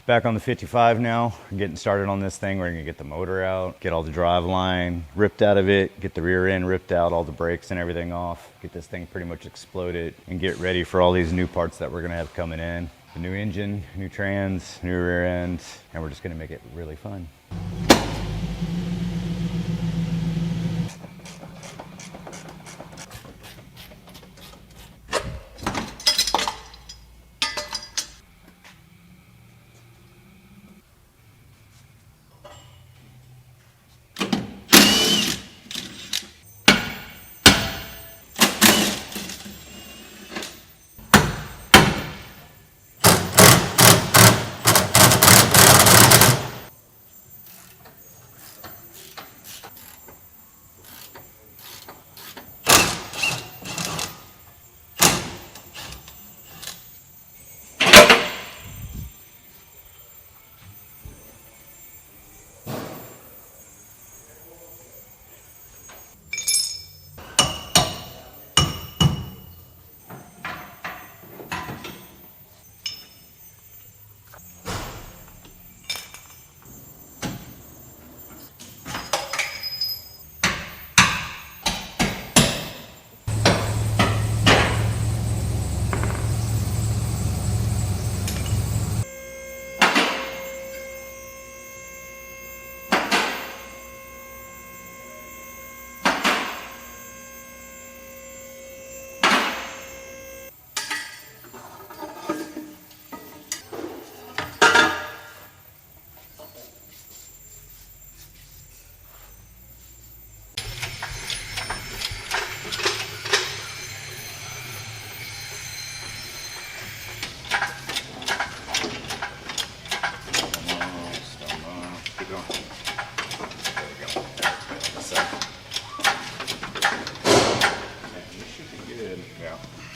Back on the 55 now, getting started on this thing. We're gonna get the motor out, get all the drive line ripped out of it, get the rear end ripped out, all the brakes and everything off, get this thing pretty much exploded, and get ready for all these new parts that we're gonna have coming in. The new engine, new trans, new rear end, and we're just gonna make it really fun.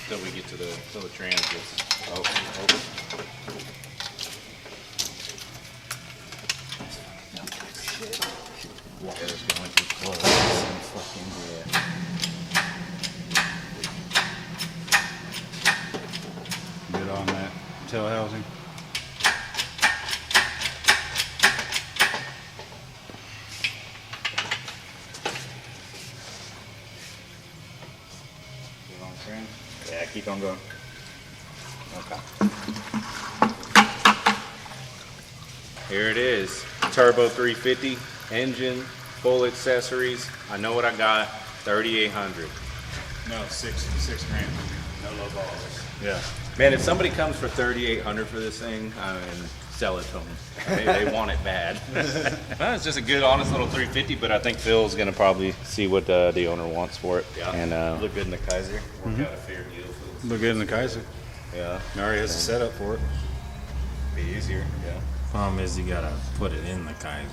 Until we get to the trans gets open. Water's going too close. And fucking good on that tail housing. Yeah, keep on going. Okay. Here it is. Turbo 350 engine, full accessories. I know what I got. 3,800. No, six grand. No low balls. Yeah. Man, if somebody comes for 3,800 for this thing, I mean, sell it to them. They want it bad. Well, it's just a good, honest little 350, but I think Phil's gonna probably see what the owner wants for it. Yeah. And Look good in the Kaiser. work out a fair deal. Look good in the Kaiser. Yeah. Already has a setup for it. Be easier. Yeah. Problem is you gotta put it in the Kaiser.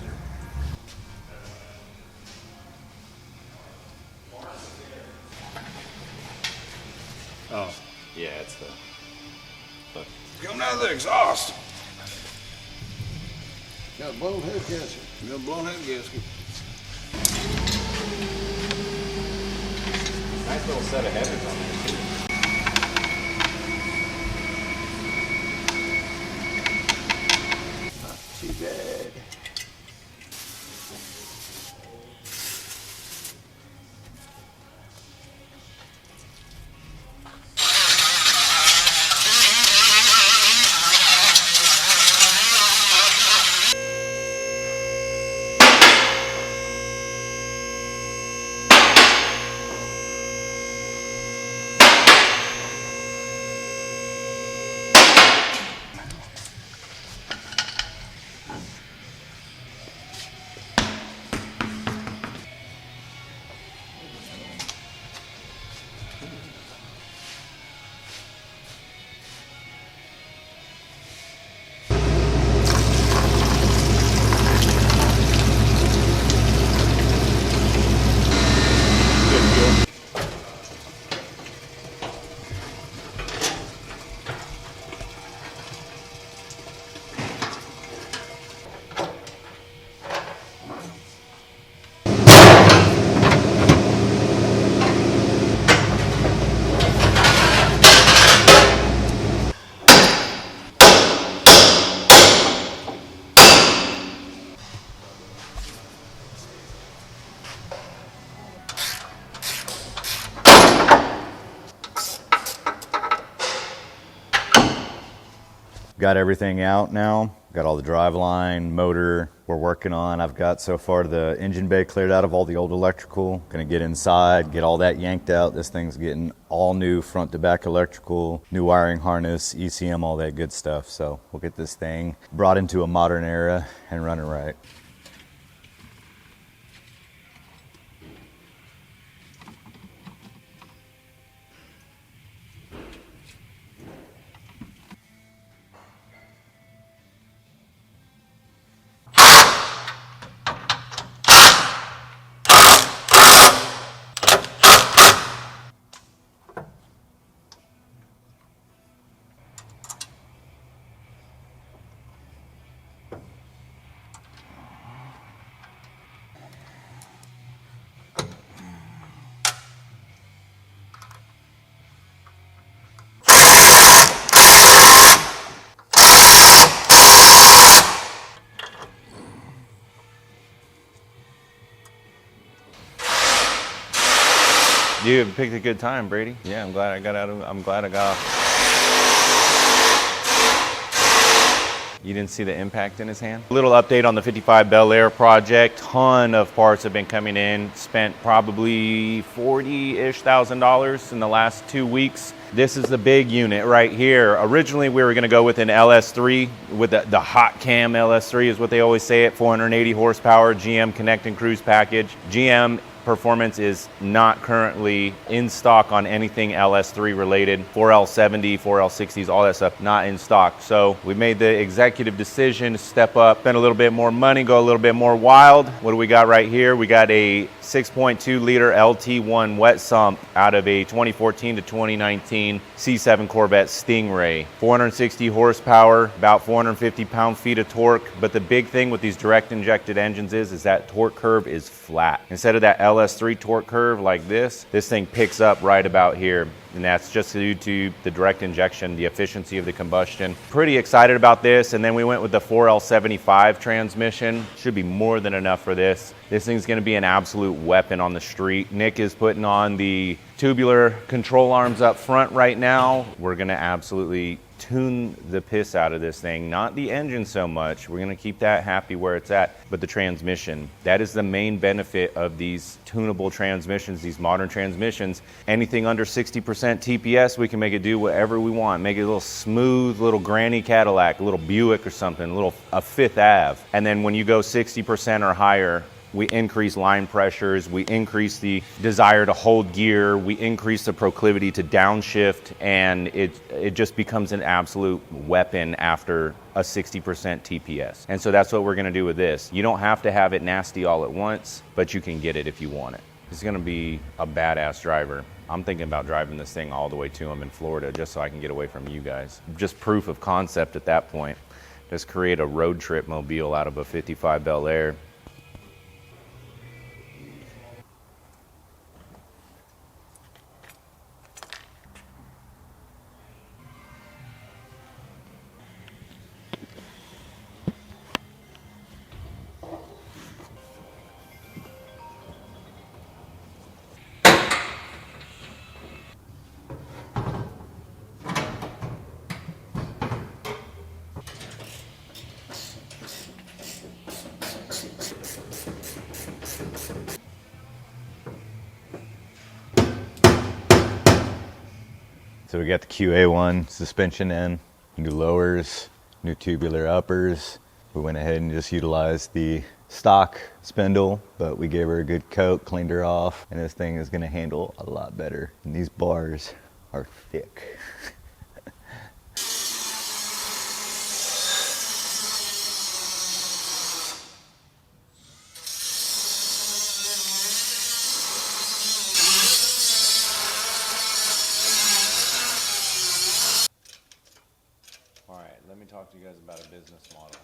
Oh. Yeah, it's the. Coming out of the exhaust. Got a blown head gasket. Got a blown head gasket. Nice little set of headers on there, too. Too bad. got everything out now. Got all the drive line, motor we're working on. I've got so far the engine bay cleared out of all the old electrical. Gonna get inside, get all that yanked out. This thing's getting all new front to back electrical, new wiring harness, ECM, all that good stuff. So we'll get this thing brought into a modern era and running right. You picked a good time, Brady. Yeah, I'm glad I got off. You didn't see the impact in his hand? A little update on the 55 Bel Air project. Ton of parts have been coming in. Spent probably $40,000 in the last 2 weeks. This is the big unit right here. Originally, we were gonna go with an LS3, with the hot cam LS3 is what they always say it, 480 horsepower, GM Connect and Cruise package. GM performance is not currently in stock on anything LS3 related. 4L70, 4L60s, all that stuff, not in stock. So we made the executive decision to step up, spend a little bit more money, go a little bit more wild. What do we got right here? We got a 6.2 liter LT1 wet sump out of a 2014 to 2019 C7 Corvette Stingray. 460 horsepower, about 450 pound-feet of torque. But the big thing with these direct injected engines is that torque curve is flat. Instead of that LS3 torque curve like this thing picks up right about here. And that's just due to the direct injection, the efficiency of the combustion. Pretty excited about this. And then we went with the 4L75 transmission. Should be more than enough for this. This thing's gonna be an absolute weapon on the street. Nick is putting on the tubular control arms up front right now. We're gonna absolutely tune the piss out of this thing. Not the engine so much. We're gonna keep that happy where it's at, but the transmission. That is the main benefit of these tunable transmissions, these modern transmissions. Anything under 60% TPS, we can make it do whatever we want. Make it a little smooth, little granny Cadillac, a little Buick or something, a Fifth Ave. And then when you go 60% or higher, we increase line pressures, we increase the desire to hold gear, we increase the proclivity to downshift, and it just becomes an absolute weapon after a 60% TPS. And so that's what we're gonna do with this. You don't have to have it nasty all at once, but you can get it if you want it. It's gonna be a badass driver. I'm thinking about driving this thing all the way to him in Florida just so I can get away from you guys. Just proof of concept at that point. Just create a road trip mobile out of a 55 Bel Air. So we got the QA1 suspension in, new lowers, new tubular uppers. We went ahead and just utilized the stock spindle, but we gave her a good coat, cleaned her off, and this thing is gonna handle a lot better. And these bars are thick. Let me talk to you guys about a business model.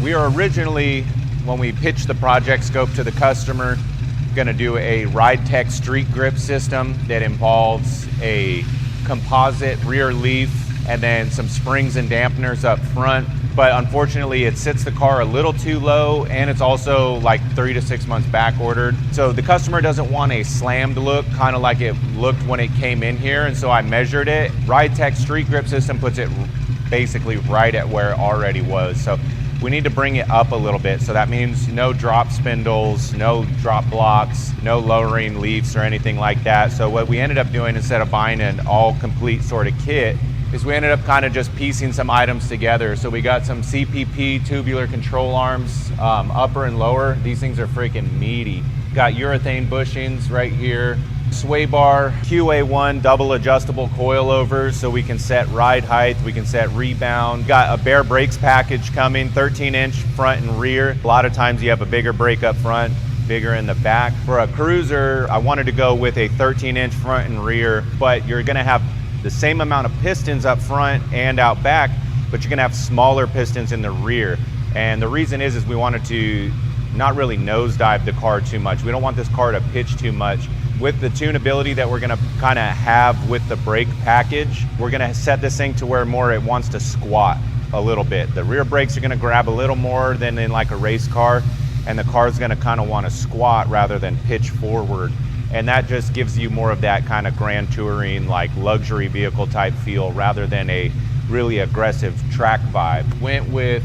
We are originally, when we pitched the project scope to the customer, going to do a RideTech street grip system that involves a composite rear leaf and then some springs and dampeners up front. But unfortunately, it sits the car a little too low, and it's also like 3 to 6 months back ordered. So the customer doesn't want a slammed look, kind of like it looked when it came in here, and so I measured it. RideTech street grip system puts it basically right at where it already was. So we need to bring it up a little bit. So that means no drop spindles, no drop blocks, no lowering leaves or anything like that. So what we ended up doing, instead of buying an all complete sort of kit, is we ended up kind of just piecing some items together. So we got some CPP tubular control arms, upper and lower. These things are freaking meaty. Got urethane bushings right here. Sway bar, QA1 double adjustable coilovers, so we can set ride height, we can set rebound. Got a bare brakes package coming, 13-inch front and rear. A lot of times you have a bigger brake up front, bigger in the back. For a cruiser, I wanted to go with a 13-inch front and rear, but you're gonna have the same amount of pistons up front and out back, but you're gonna have smaller pistons in the rear. And the reason is we wanted to not really nosedive the car too much. We don't want this car to pitch too much. With the tunability that we're gonna kind of have with the brake package, we're gonna set this thing to where more it wants to squat a little bit. The rear brakes are gonna grab a little more than in like a race car, and the car's gonna kind of want to squat rather than pitch forward. And that just gives you more of that kind of grand touring, like luxury vehicle type feel rather than a really aggressive track vibe. Went with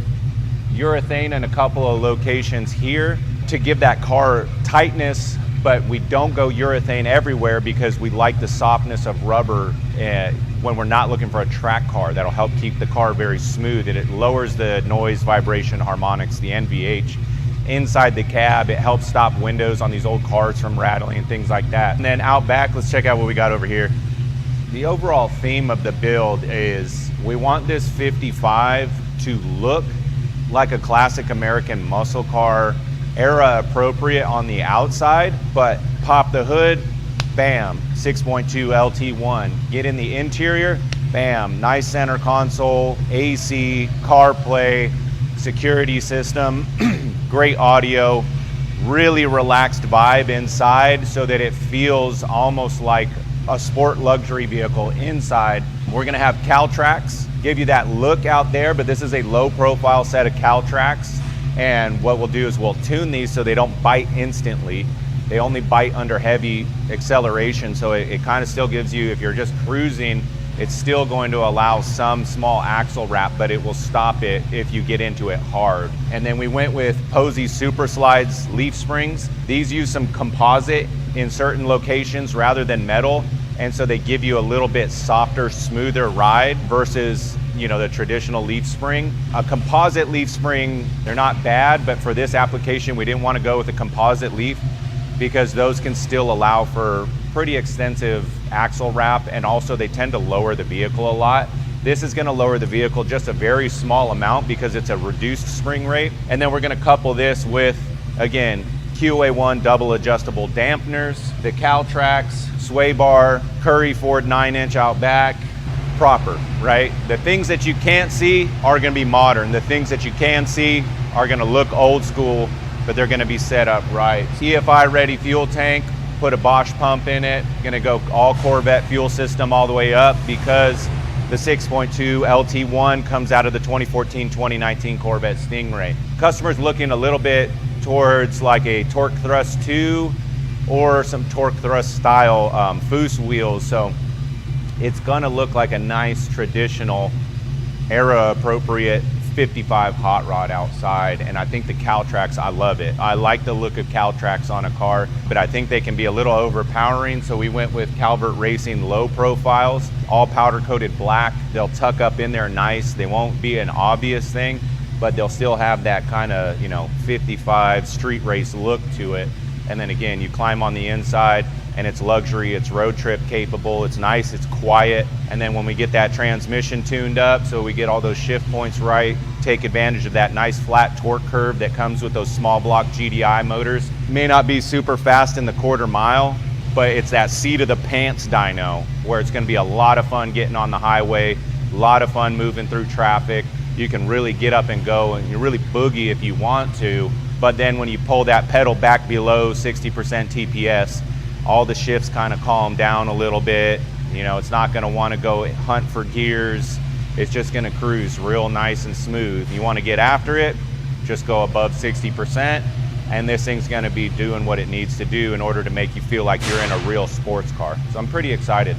urethane in a couple of locations here to give that car tightness, but we don't go urethane everywhere because we like the softness of rubber when we're not looking for a track car. That'll help keep the car very smooth, and it lowers the noise, vibration, harmonics, the NVH inside the cab. It helps stop windows on these old cars from rattling and things like that. And then out back, let's check out what we got over here. The overall theme of the build is we want this 55 to look like a classic American muscle car, era appropriate on the outside, but pop the hood, bam, 6.2 LT1. Get in the interior, bam, nice center console, AC, CarPlay, security system, great audio, really relaxed vibe inside so that it feels almost like a sport luxury vehicle inside. We're gonna have Caltrax, give you that look out there, but this is a low profile set of Caltrax. And what we'll do is we'll tune these so they don't bite instantly. They only bite under heavy acceleration. So it kind of still gives you, if you're just cruising, it's still going to allow some small axle wrap, but it will stop it if you get into it hard. And then we went with Posey Super Slides leaf springs. These use some composite in certain locations rather than metal. And so they give you a little bit softer, smoother ride versus, you know, the traditional leaf spring. A composite leaf spring, they're not bad, but for this application, we didn't want to go with a composite leaf because those can still allow for pretty extensive axle wrap, and also they tend to lower the vehicle a lot. This is going to lower the vehicle just a very small amount because it's a reduced spring rate. And then we're going to couple this with, again, QA1 double adjustable dampeners, the Caltrax, sway bar, Curry Ford 9-inch out back, proper, right? The things that you can't see are going to be modern. The things that you can see are going to look old school, but they're going to be set up right. EFI ready fuel tank, put a Bosch pump in it, going to go all Corvette fuel system all the way up because the 6.2 LT1 comes out of the 2014-2019 Corvette Stingray. Customers looking a little bit towards like a torque thrust 2 or some torque thrust style Foose wheels. So it's gonna look like a nice traditional era appropriate 55 hot rod outside. And I think the Caltrax, I love it. I like the look of Caltrax on a car, but I think they can be a little overpowering. So we went with Calvert Racing low profiles, all powder coated black. They'll tuck up in there nice. They won't be an obvious thing, but they'll still have that kind of, you know, 55 street race look to it. And then again, you climb on the inside and it's luxury, it's road trip capable, it's nice, it's quiet. And then when we get that transmission tuned up, so we get all those shift points right, take advantage of that nice flat torque curve that comes with those small block GDI motors. May not be super fast in the quarter mile, but it's that seat of the pants dyno where it's gonna be a lot of fun getting on the highway, a lot of fun moving through traffic. You can really get up and go and you really boogie if you want to, but then when you pull that pedal back below 60% TPS, all the shifts kind of calm down a little bit. You know, it's not gonna wanna go hunt for gears. It's just gonna cruise real nice and smooth. You wanna get after it, just go above 60%, and this thing's gonna be doing what it needs to do in order to make you feel like you're in a real sports car. So I'm pretty excited.